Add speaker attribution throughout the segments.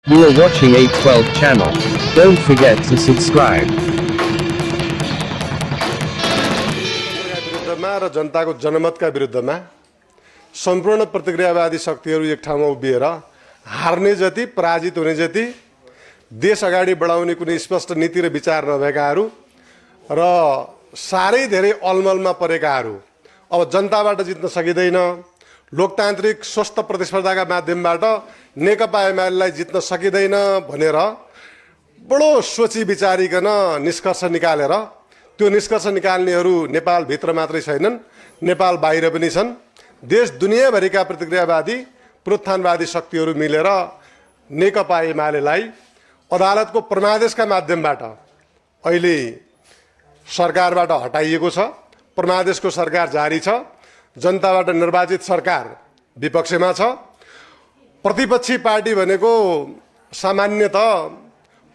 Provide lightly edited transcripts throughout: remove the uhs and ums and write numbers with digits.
Speaker 1: You are watching 812 channel. Don't forget to subscribe.
Speaker 2: विरुद्धमा र जनताको जनमतका विरुद्धमा सम्पूर्ण प्रतिक्रियावादी शक्तिहरू एक ठाउँमा उभिएर हार्ने जति पराजित हुने जति देश अगाडि बढाउने कुनै स्पष्ट नीति र विचार नभएकाहरू र साह्रै धेरै अलमलमा परेकाहरू अब जनताबाट जित्न सकिँदैन, लोकतान्त्रिक स्वस्थ प्रतिस्पर्धाका माध्यमबाट नेकपा एमालेलाई जित्न सकिँदैन भनेर बडो सोची विचारिकन निष्कर्ष निकालेर त्यो निष्कर्ष निकाल्नेहरू नेपालभित्र मात्रै छैनन्, नेपाल बाहिर पनि छन्। देश दुनियाँभरिका प्रतिक्रियावादी प्रोत्थानवादी शक्तिहरू मिलेर नेकपा एमालेलाई अदालतको परमादेशका माध्यमबाट अहिले सरकारबाट हटाइएको छ। परमादेशको सरकार जारी छ। जनताबाट निर्वाचित सरकार विपक्षमा छ। प्रतिपक्षी पार्टी भनेको सामान्यतः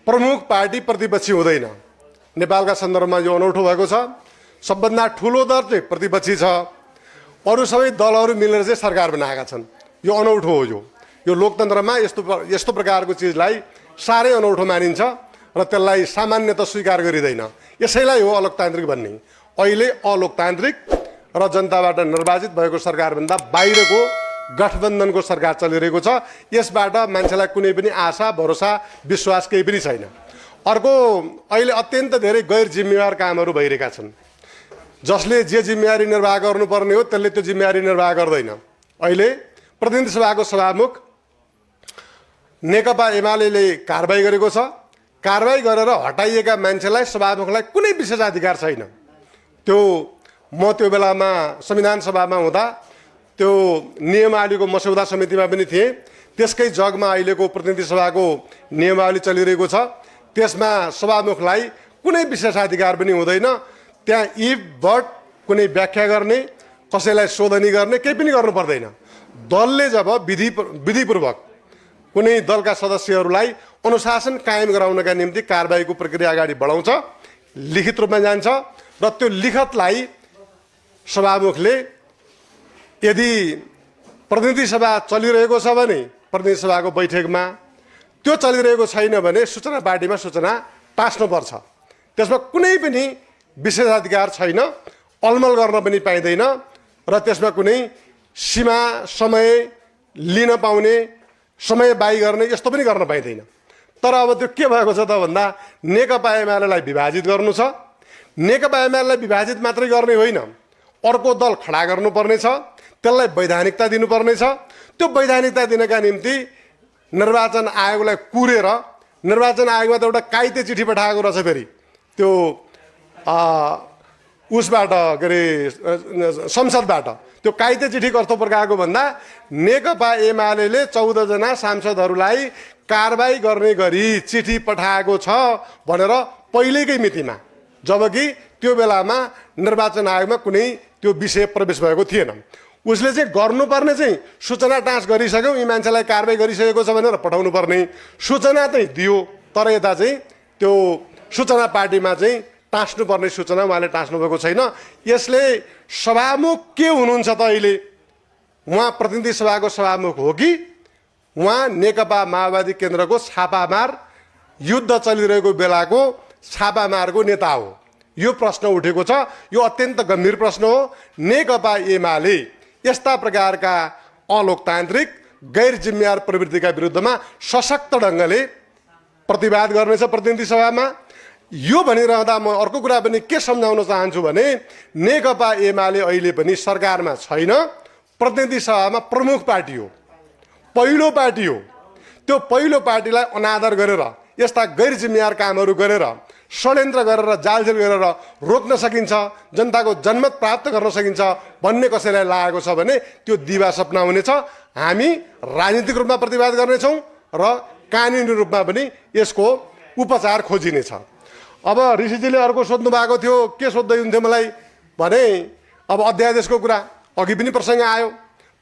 Speaker 2: प्रमुख पार्टी प्रतिपक्षी हुँदैन। नेपालका सन्दर्भमा यो अनौठो भएको छ। सबभन्दा ठुलो दल चाहिँ प्रतिपक्षी छ, अरू सबै दलहरू मिलेर चाहिँ सरकार बनाएका छन्। यो अनौठो हो। यो लोकतन्त्रमा यस्तो प्रकारको चिजलाई साह्रै अनौठो मानिन्छ र त्यसलाई सामान्यतः स्वीकार गरिँदैन। यसैलाई हो अलोकतान्त्रिक भन्ने। अहिले अलोकतान्त्रिक र जनताबाट निर्वाचित भएको सरकारभन्दा बाहिरको गठबन्धनको सरकार चलिरहेको छ। यसबाट मान्छेलाई कुनै पनि आशा भरोसा विश्वास केही पनि छैन। अर्को, अहिले अत्यन्त धेरै गैर जिम्मेवार कामहरू भइरहेका छन्। जसले जे जिम्मेवारी निर्वाह गर्नुपर्ने हो त्यसले त्यो जिम्मेवारी निर्वाह गर्दैन। अहिले प्रतिनिधि सभाको सभामुख नेकपा एमालेले कारबाही गरेको छ। कारबाही गरेर हटाइएका मान्छेलाई सभामुखलाई कुनै विशेषाधिकार छैन। म त्यो बेलामा संविधान सभामा हुँदा त्यो नियमावलीको मस्यौदा समितिमा पनि थिएँ। त्यसकै जगमा अहिलेको प्रतिनिधि सभाको नियमावली चलिरहेको छ। त्यसमा सभामुखलाई कुनै विशेषाधिकार पनि हुँदैन। त्यहाँ इफ बट कुनै व्याख्या गर्ने, कसैलाई सोधनी गर्ने केही पनि गर्नु पर्दैन। दलले जब विधिपूर्वक कुनै दलका सदस्यहरूलाई अनुशासन कायम गराउनका निम्ति कारबाहीको प्रक्रिया अगाडि बढाउँछ, लिखित रूपमा जान्छ र त्यो लिखतलाई सभामुखले यदि प्रतिनिधि सभा चलिरहेको छ भने प्रतिनिधि सभाको बैठकमा, त्यो चलिरहेको छैन भने सूचना पार्टीमा सूचना टाँस्नुपर्छ। त्यसमा कुनै पनि विशेषाधिकार छैन, अलमल गर्न पनि पाइँदैन र त्यसमा कुनै सीमा समय लिन पाउने, समय बाही गर्ने यस्तो पनि गर्न पाइँदैन। तर अब त्यो के भएको छ त भन्दा नेकपा एमालेलाई विभाजित गर्नु छ। नेकपा एमालेलाई विभाजित मात्रै गर्ने होइन, अर्को दल खडा गर्नुपर्ने छ, त्यसलाई वैधानिकता दिनुपर्ने छ। त्यो वैधानिकता दिनका निम्ति निर्वाचन आयोगलाई कुरेर, निर्वाचन आयोगमा त एउटा काइते चिठी पठाएको रहेछ। फेरि त्यो उसबाट के अरे संसदबाट त्यो काइते चिठी कस्तो प्रकारको भन्दा नेकपा एमालेले 14 जना सांसदहरूलाई कारबाही गर्ने गरी चिठी पठाएको छ भनेर पहिलेकै मितिमा, जबकि त्यो बेलामा निर्वाचन आयोगमा कुनै त्यो विषय प्रवेश भएको थिएन। उसले चाहिँ गर्नुपर्ने चाहिँ सूचना टाँस गरिसक्यौँ, यी मान्छेलाई कारबाही गरिसकेको छ भनेर पठाउनु पर्ने सूचना चाहिँ दियो। तर यता चाहिँ त्यो सूचना पार्टीमा चाहिँ टाँस्नुपर्ने सूचना उहाँले टाँस्नुभएको छैन। यसले सभामुख के हुनुहुन्छ त अहिले? उहाँ प्रतिनिधि सभाको सभामुख हो कि उहाँ नेकपा माओवादी केन्द्रको छापामार युद्ध चलिरहेको बेलाको छापामारको नेता हो? यो प्रश्न उठेको छ। यो अत्यन्त गम्भीर प्रश्न हो। नेकपा एमाले यस्ता प्रकारका अलोकतान्त्रिक गैर जिम्मेवार प्रवृत्तिका विरुद्धमा सशक्त ढङ्गले प्रतिवाद गर्नेछ प्रतिनिधि सभामा। यो भनिरहँदा म अर्को कुरा पनि के सम्झाउन चाहन्छु भने नेकपा एमाले अहिले पनि सरकारमा छैन, प्रतिनिधि सभामा प्रमुख पार्टी हो, पहिलो पार्टी हो। त्यो पहिलो पार्टीलाई अनादर गरेर, यस्ता गैर जिम्मेवार कामहरू गरेर, षड्यन्त्र गरेर, जालझेल गरेर रोक्न सकिन्छ, जनताको जनमत प्राप्त गर्न सकिन्छ भन्ने कसैलाई लागेको छ भने त्यो दिवा सपना हुनेछ। हामी राजनीतिक रूपमा प्रतिवाद गर्नेछौँ र कानुनी रूपमा पनि यसको उपचार खोजिनेछ। अब ऋषिजीले अर्को सोध्नु भएको थियो, के सोध्दै हुन्थ्यो मलाई भने अब अध्यादेशको कुरा अघि पनि प्रसङ्ग आयो,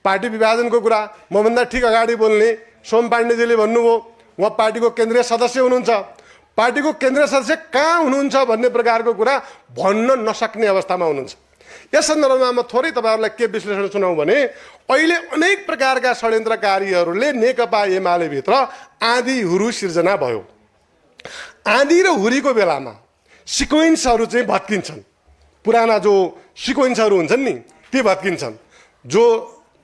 Speaker 2: पार्टी विभाजनको कुरा। मभन्दा ठिक अगाडि बोल्ने सोम पाण्डेजीले भन्नुभयो, उहाँ पार्टीको केन्द्रीय सदस्य हुनुहुन्छ। पार्टीको केन्द्रीय सदस्य कहाँ हुनुहुन्छ भन्ने प्रकारको कुरा भन्न नसक्ने अवस्थामा हुनुहुन्छ। यस सन्दर्भमा म थोरै तपाईँहरूलाई के विश्लेषण सुनाउँ भने अहिले अनेक प्रकारका षड्यन्त्रकारीहरूले नेकपा एमाले भित्र आँधी हुरु सिर्जना भयो। आँधी र हुरीको बेलामा सिक्वेन्सहरू चाहिँ भत्किन्छन्। पुराना जो सिक्वेन्सहरू हुन्छन् नि ती भत्किन्छन्। जो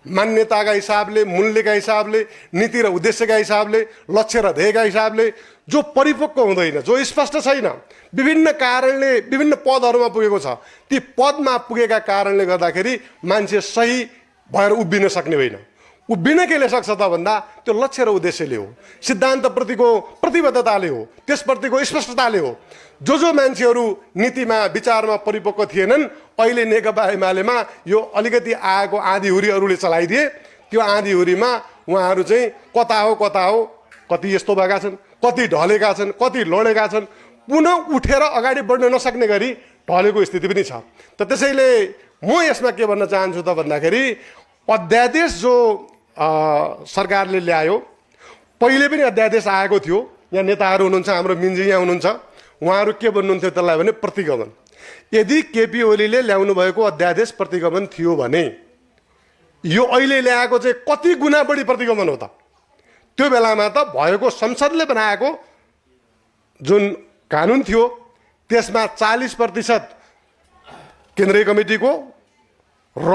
Speaker 2: मान्यताका हिसाबले, मूल्यका हिसाबले, नीति र उद्देश्यका हिसाबले, लक्ष्य र ध्येयका हिसाबले जो परिपक्व हुँदैन, जो स्पष्ट छैन, विभिन्न कारणले विभिन्न पदहरूमा पुगेको छ, ती पदमा पुगेका कारणले गर्दाखेरि मान्छे सही भएर उभिन सक्ने होइन। उभिन केले सक्छ त भन्दा त्यो लक्ष्य र उद्देश्यले हो, सिद्धान्तप्रतिको प्रतिबद्धताले हो, त्यसप्रतिको स्पष्टताले हो। जो मान्छेहरू नीतिमा विचारमा परिपक्व थिएनन्, अहिले नेकपा एमालेमा यो अलिकति आएको आँधी हुरीहरूले चलाइदिए। त्यो आँधी हुरीमा उहाँहरू चाहिँ कता हो, कति यस्तो भएका छन्, कति ढलेका छन्, कति लडेका छन्, पुनः उठेर अगाडि बढ्न नसक्ने गरी ढलेको स्थिति पनि छ। त त्यसैले म यसमा के भन्न चाहन्छु त भन्दाखेरि अध्यादेश जो सरकारले ल्यायो, पहिले पनि अध्यादेश आएको थियो। यहाँ नेताहरू हुनुहुन्छ, हाम्रो मिन्जी यहाँ हुनुहुन्छ, उहाँहरू के भन्नुहुन्थ्यो त्यसलाई भने प्रतिगमन। यदि केपी ओलीले ल्याउनु भएको अध्यादेश प्रतिगमन थियो भने यो अहिले ल्याएको चाहिँ कति गुणा बढी प्रतिगमन हो त। त्यो बेलामा त भएको संसदले बनाएको जुन कानुन थियो त्यसमा 40% केन्द्रीय कमिटीको र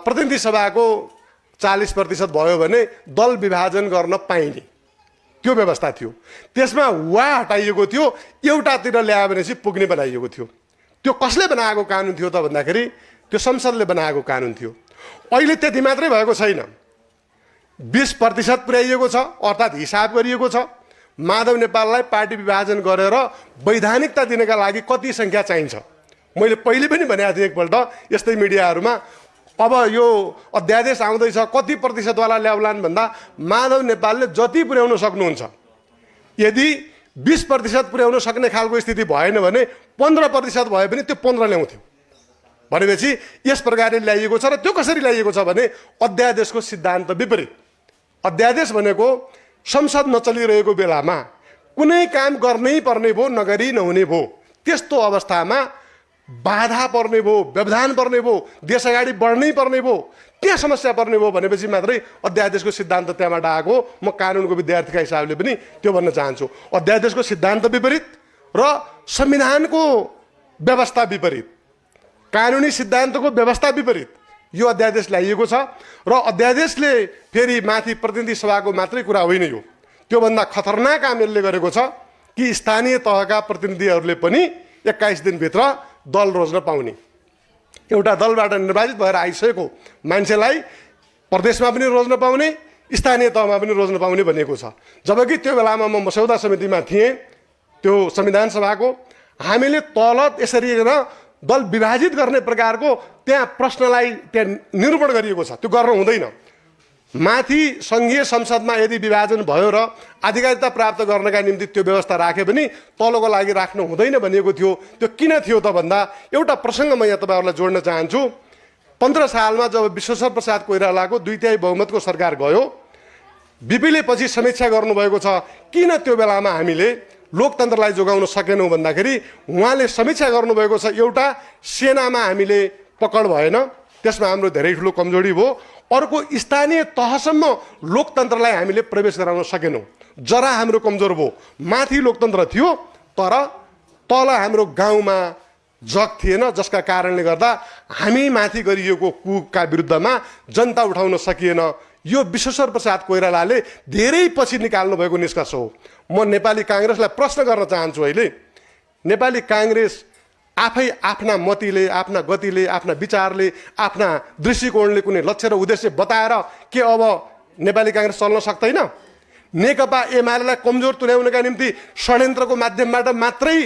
Speaker 2: प्रतिनिधि सभाको 40% भयो भने दल विभाजन गर्न पाइने त्यो व्यवस्था थियो। त्यसमा वा हटाइएको थियो, एउटातिर ल्यायो भनेपछि पुग्ने बनाइएको थियो। त्यो कसले बनाएको कानुन थियो त भन्दाखेरि त्यो संसदले बनाएको कानुन थियो। अहिले त्यति मात्रै भएको छैन, 20% पुर्याइएको छ, अर्थात् हिसाब गरिएको छ। माधव नेपाललाई पार्टी विभाजन गरेर वैधानिकता दिनका लागि कति सङ्ख्या चाहिन्छ। मैले पहिले पनि भनेको थिएँ एकपल्ट यस्तै मिडियाहरूमा, अब यो अध्यादेश आउँदैछ कति प्रतिशतवाला ल्याउलान् भन्दा माधव नेपालले जति पुर्याउन सक्नुहुन्छ, यदि 20% पुर्याउन सक्ने खालको स्थिति भएन भने 15% भए पनि त्यो 15 ल्याउँथ्यो। भनेपछि यस प्रकारले ल्याइएको छ। र त्यो कसरी ल्याइएको छ भने अध्यादेशको सिद्धान्त विपरीत। अध्यादेश भनेको संसद नचलिरहेको बेलामा कुनै काम गर्नै पर्ने भयो, नगरी नहुने भयो, त्यस्तो अवस्थामा बाधा पर्ने भयो, व्यवधान पर्ने भयो, देश अगाडि बढ्नै पर्ने भयो, त्यहाँ समस्या पर्ने भयो भनेपछि मात्रै अध्यादेशको सिद्धान्त त्यहाँबाट आएको। म कानुनको विद्यार्थीका हिसाबले पनि त्यो भन्न चाहन्छु। अध्यादेशको सिद्धान्त विपरीत र संविधानको व्यवस्था विपरीत, कानुनी सिद्धान्तको व्यवस्था विपरीत यो अध्यादेश ल्याइएको छ। र अध्यादेशले फेरि माथि प्रतिनिधि सभाको मात्रै कुरा होइन, यो त्योभन्दा खतरनाक काम यसले गरेको छ कि स्थानीय तहका प्रतिनिधिहरूले पनि 21 दिनभित्र दल रोज्न पाउने। एउटा दलबाट निर्वाचित भएर आइसकेको मान्छेलाई प्रदेशमा पनि रोज्न पाउने, स्थानीय तहमा पनि रोज्न पाउने भनिएको छ। जबकि त्यो बेलामा म मस्यौदा समितिमा थिएँ, त्यो संविधान सभाको, हामीले तल यसरी दल विभाजित गर्ने प्रकारको त्यहाँ प्रश्नलाई त्यहाँ निरूपण गरिएको छ। त्यो गर्न हुँदैन। माथि सङ्घीय संसदमा यदि विभाजन भयो र आधिकारिकता प्राप्त गर्नका निम्ति त्यो व्यवस्था राख्यो भने तलको लागि राख्नु हुँदैन भनिएको थियो। त्यो किन थियो त भन्दा एउटा प्रसङ्ग म यहाँ तपाईँहरूलाई जोड्न चाहन्छु। 15 सालमा जब विश्वेश्वर प्रसाद कोइरालाको 2/3 बहुमतको सरकार गयो, बिपीले पछि समीक्षा गर्नुभएको छ किन त्यो बेलामा हामीले लोकतन्त्रलाई जोगाउन सकेनौँ भन्दाखेरि उहाँले समीक्षा गर्नुभएको छ, एउटा सेनामा हामीले पकड भएन, त्यसमा हाम्रो धेरै ठुलो कमजोरी भयो। अर्को, स्थानीय तहसम्म लोकतन्त्रलाई हामीले प्रवेश गराउन सकेनौँ, जरा हाम्रो कमजोर भयो। माथि लोकतन्त्र थियो तर तल हाम्रो गाउँमा जग थिएन, जसका कारणले गर्दा हामी माथि गरिएको कुका विरुद्धमा जनता उठाउन सकिएन। यो विश्वेश्वर प्रसाद कोइरालाले धेरै पछि निकाल्नु भएको निष्कर्ष हो। म नेपाली काङ्ग्रेसलाई प्रश्न गर्न चाहन्छु, अहिले नेपाली काङ्ग्रेस आफै आफ्ना मतिले, आफ्ना गतिले, आफ्ना विचारले, आफ्ना दृष्टिकोणले कुनै लक्ष्य र उद्देश्य बताएर के अब नेपाली काङ्ग्रेस चल्न सक्दैन? नेकपा एमालेलाई कमजोर तुल्याउनका निम्ति षड्यन्त्रको माध्यमबाट मात्रै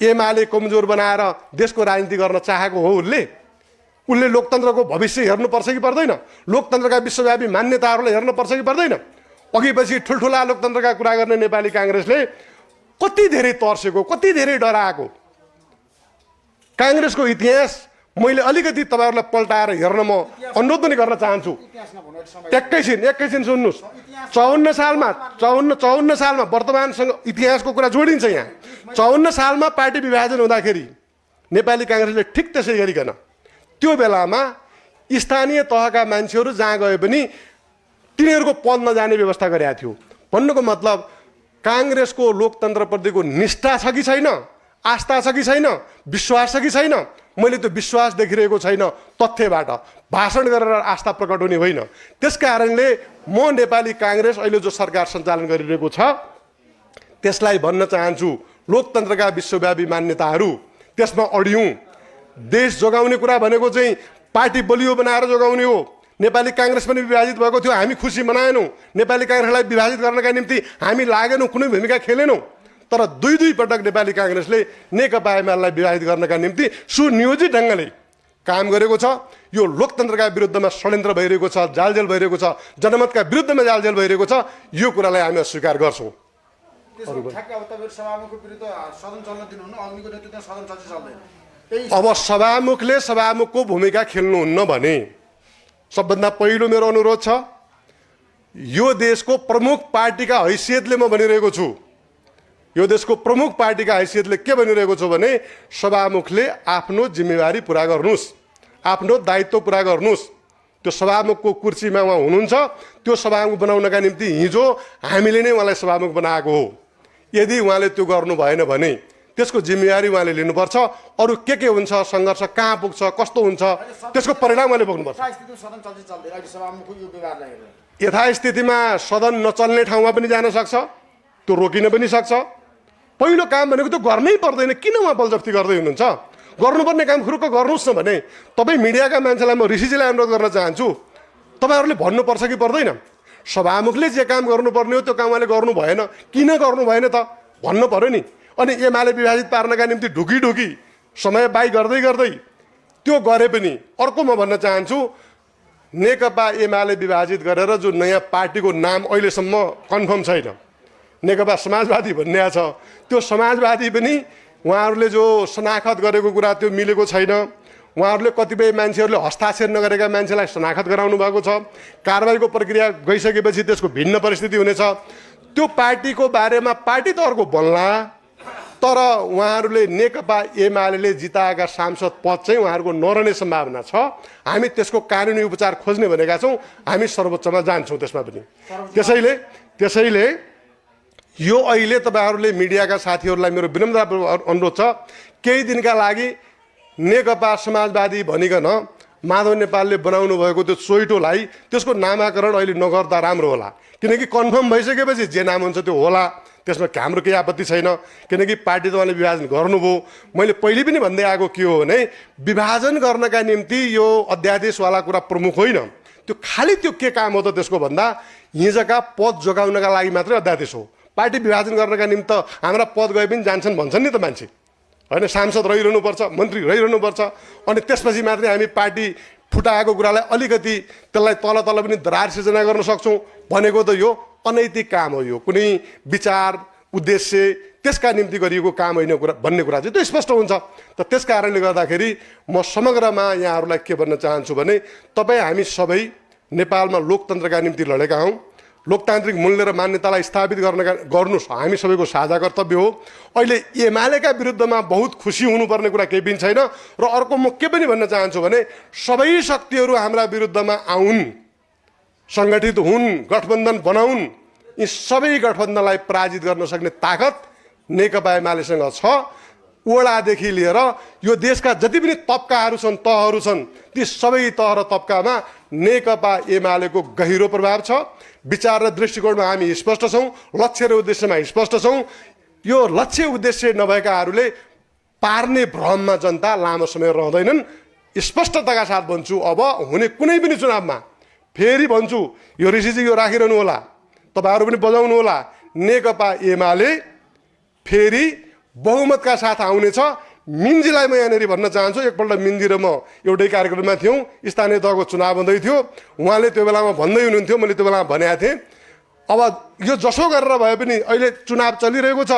Speaker 2: एमाले कमजोर बनाएर देशको राजनीति गर्न चाहेको हो उसले लोकतन्त्रको भविष्य हेर्नुपर्छ कि पर्दैन? लोकतन्त्रका विश्वव्यापी मान्यताहरूलाई हेर्नुपर्छ कि पर्दैन? अघि पछि ठुल्ठुला लोकतन्त्रका कुरा गर्ने नेपाली काङ्ग्रेसले कति धेरै तर्सेको, कति धेरै डराएको। काङ्ग्रेसको इतिहास मैले अलिकति तपाईँहरूलाई पल्टाएर हेर्न म अनुरोध पनि गर्न चाहन्छु। एकैछिन सुन्नुहोस्। 54 सालमा वर्तमानसँग इतिहासको कुरा जोडिन्छ यहाँ। 54 सालमा पार्टी विभाजन हुँदाखेरि नेपाली काङ्ग्रेसले ठिक त्यसै गरिकन त्यो बेलामा स्थानीय तहका मान्छेहरू जहाँ गए पनि तिनीहरूको पद नजाने व्यवस्था गरेका थियो। भन्नुको मतलब काङ्ग्रेसको लोकतन्त्रप्रतिको निष्ठा छ कि छैन, आस्था छ कि छैन, विश्वास छ कि छैन। मैले त्यो विश्वास देखिरहेको छैन तथ्यबाट, भाषण गरेर आस्था प्रकट हुने होइन। त्यस कारणले म नेपाली काङ्ग्रेस अहिले जो सरकार सञ्चालन गरिरहेको छ त्यसलाई भन्न चाहन्छु, लोकतन्त्रका विश्वव्यापी मान्यताहरू त्यसमा अडियौँ। देश जोगाउने कुरा भनेको चाहिँ पार्टी बलियो बनाएर जोगाउने हो। नेपाली काङ्ग्रेस पनि विभाजित भएको थियो, हामी खुसी मनाएनौँ। नेपाली काङ्ग्रेसलाई विभाजित गर्नका निम्ति हामी लागेनौँ, कुनै भूमिका खेलेनौँ। तर दुई पटक नेपाली काङ्ग्रेसले नेकपा एमालेलाई विभाजित गर्नका निम्ति सुनियोजित ढङ्गले काम गरेको छ। यो लोकतन्त्रका विरुद्धमा षड्यन्त्र भइरहेको छ, जालजेल भइरहेको छ, जनमतका विरुद्धमा जालजेल भइरहेको छ। यो कुरालाई हामी अस्वीकार गर्छौँ। अब सभामुखले सभामुखको भूमिका खेल्नुहुन्न भने सबभन्दा पहिलो मेरो अनुरोध छ, यो देशको प्रमुख पार्टीका हैसियतले म भनिरहेको छु, यो देशको प्रमुख पार्टीका हैसियतले के भनिरहेको छु भने सभामुखले आफ्नो जिम्मेवारी पुरा गर्नुहोस्, आफ्नो दायित्व पुरा गर्नुहोस्। त्यो सभामुखको कुर्सीमा उहाँ हुनुहुन्छ, त्यो सभामुख बनाउनका निम्ति हिजो हामीले नै उहाँलाई सभामुख बनाएको हो। यदि उहाँले त्यो गर्नु भएन भने त्यसको जिम्मेवारी उहाँले लिनुपर्छ। अरू के हुन्छ, सङ्घर्ष कहाँ पुग्छ, कस्तो हुन्छ, त्यसको परिणाम उहाँले भोग्नुपर्छ। यथास्थितिमा सदन नचल्ने ठाउँमा पनि जान सक्छ, त्यो रोकिन पनि सक्छ। पहिलो काम भनेको त्यो गर्नै पर्दैन, किन उहाँ बलजफ्ती गर्दै हुनुहुन्छ? गर्नुपर्ने काम खुरुक्क गर्नुहोस् न भने। तपाईँ मिडियाका मान्छेलाई म ऋषिजीलाई अनुरोध गर्न चाहन्छु, तपाईँहरूले भन्नुपर्छ कि पर्दैन? सभामुखले जे काम गर्नुपर्ने हो त्यो काम उहाँले गर्नु भएन, किन गर्नु भएन त भन्नु पर्यो नि। अनि एमाले विभाजित पार्नका निम्ति ढुकी समय बाई गर्दै गर्दै त्यो गरे पनि अर्को म भन्न चाहन्छु, नेकपा एमाले विभाजित गरेर जो नयाँ पार्टीको नाम अहिलेसम्म कन्फर्म छैन, नेकपा समाजवादी भन्ने छ, त्यो समाजवादी पनि उहाँहरूले जो शनाखत गरेको कुरा त्यो मिलेको छैन। उहाँहरूले कतिपय मान्छेहरूले हस्ताक्षर नगरेका मान्छेलाई शनाखत गराउनु भएको छ। कारबाहीको प्रक्रिया गइसकेपछि त्यसको भिन्न परिस्थिति हुनेछ। त्यो पार्टीको बारेमा पार्टी त अर्को बन्ला, तर उहाँहरूले नेकपा एमाले जिताएका सांसद पद चाहिँ उहाँहरूको नरहने सम्भावना छ। हामी त्यसको कानुनी उपचार खोज्ने भनेका छौँ, हामी सर्वोच्चमा जान्छौँ त्यसमा पनि। त्यसैले यो अहिले तपाईँहरूले मिडियाका साथीहरूलाई मेरो विनम्र अनुरोध छ, केही दिनका लागि नेकपा समाजवादी भनिकन माधव नेपालले बनाउनु भएको त्यो चोइटोलाई त्यसको नामाकरण अहिले नगर्दा राम्रो होला। किनकि कन्फर्म भइसकेपछि जे नाम हुन्छ त्यो होला, त्यसमा हाम्रो केही आपत्ति छैन। किनकि पार्टी त उहाँले विभाजन गर्नुभयो। मैले पहिले पनि भन्दै आएको के हो भने विभाजन गर्नका निम्ति यो अध्यादेशवाला कुरा प्रमुख होइन, त्यो खालि त्यो के काम हो त त्यसको भन्दा हिजोका पद जोगाउनका लागि मात्रै अध्यादेश हो। पार्टी विभाजन गर्नका निम्ति हाम्रा पद गए पनि जान्छन् भन्छन् नि त मान्छे, होइन? सांसद रहिरहनुपर्छ, मन्त्री रहिरहनुपर्छ, अनि त्यसपछि मात्रै हामी पार्टी फुटाएको कुरालाई अलिकति त्यसलाई तल पनि दरार सिर्जना गर्न सक्छौँ भनेको त यो अनैतिक काम हो। यो कुनै विचार उद्देश्य त्यसका निम्ति गरिएको काम होइन भन्ने कुरा चाहिँ त्यो स्पष्ट हुन्छ। त त्यस कारणले गर्दाखेरि म समग्रमा यहाँहरूलाई के भन्न चाहन्छु भने तपाईँ हामी सबै नेपालमा लोकतन्त्रका निम्ति लडेका हौँ। लोकतान्त्रिक मूल्य र मान्यतालाई स्थापित गर्नु हामी सबैको साझा कर्तव्य हो। अहिले एमालेका विरुद्धमा बहुत खुसी हुनुपर्ने कुरा केही पनि छैन। र अर्को म के पनि भन्न चाहन्छु भने सबै शक्तिहरू हाम्रा विरुद्धमा आउन्, सङ्गठित हुन्, गठबन्धन बनाउन्, यी सबै गठबन्धनलाई पराजित गर्न सक्ने ताकत नेकपा एमालेसँग छ। वडादेखि लिएर यो देशका जति पनि तबकाहरू छन्, तहहरू छन्, ती सबै तह र तबकामा नेकपा एमालेको गहिरो प्रभाव छ। विचार र दृष्टिकोणमा हामी स्पष्ट छौँ, लक्ष्य र उद्देश्यमा स्पष्ट छौँ। यो लक्ष्य उद्देश्य नभएकाहरूले पार्ने भ्रममा जनता लामो समय रहँदैनन्। स्पष्टताका साथ भन्छु, अब हुने कुनै पनि चुनावमा फेरि भन्छु, यो ऋषिजी यो राखिरहनु होला, तपाईँहरू पनि बजाउनु होला, नेकपा एमाले फेरि बहुमतका साथ आउनेछ। मिन्जीलाई म यहाँनिर भन्न चाहन्छु, एकपल्ट मिन्जी र म एउटै कार्यक्रममा थियौँ, स्थानीय तहको चुनाव हुँदै थियो। उहाँले त्यो बेलामा भन्दै हुनुहुन्थ्यो, मैले त्यो बेलामा भनेको थिएँ, अब यो जसो गरेर भए पनि अहिले चुनाव चलिरहेको छ,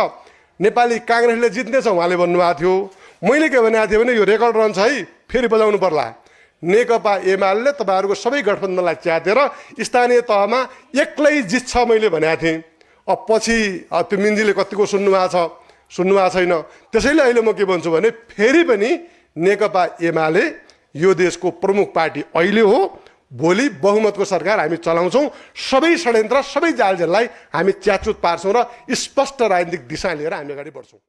Speaker 2: नेपाली काङ्ग्रेसले जित्नेछ उहाँले भन्नुभएको थियो। मैले के भनेको थिएँ भने यो रेकर्ड रहन्छ है, फेरि बजाउनु पर्ला। नेकपा एमाले तपाईँहरूको सबै गठबन्धनलाई च्यातेर स्थानीय तहमा एक्लै जित्छ मैले भनेको थिएँ। अब पछि त्यो मिन्जीले कतिको सुन्नुभएको छ सुन्नुभएको छैन। त्यसैले अहिले म के भन्छु भने फेरि पनि नेकपा एमाले यो देशको प्रमुख पार्टी अहिले हो, भोलि बहुमतको सरकार हामी चलाउँछौँ। सबै षड्यन्त्र, सबै जालजेललाई हामी च्याचुत पार्छौँ र स्पष्ट राजनीतिक दिशा लिएर हामी अगाडि बढ्छौँ।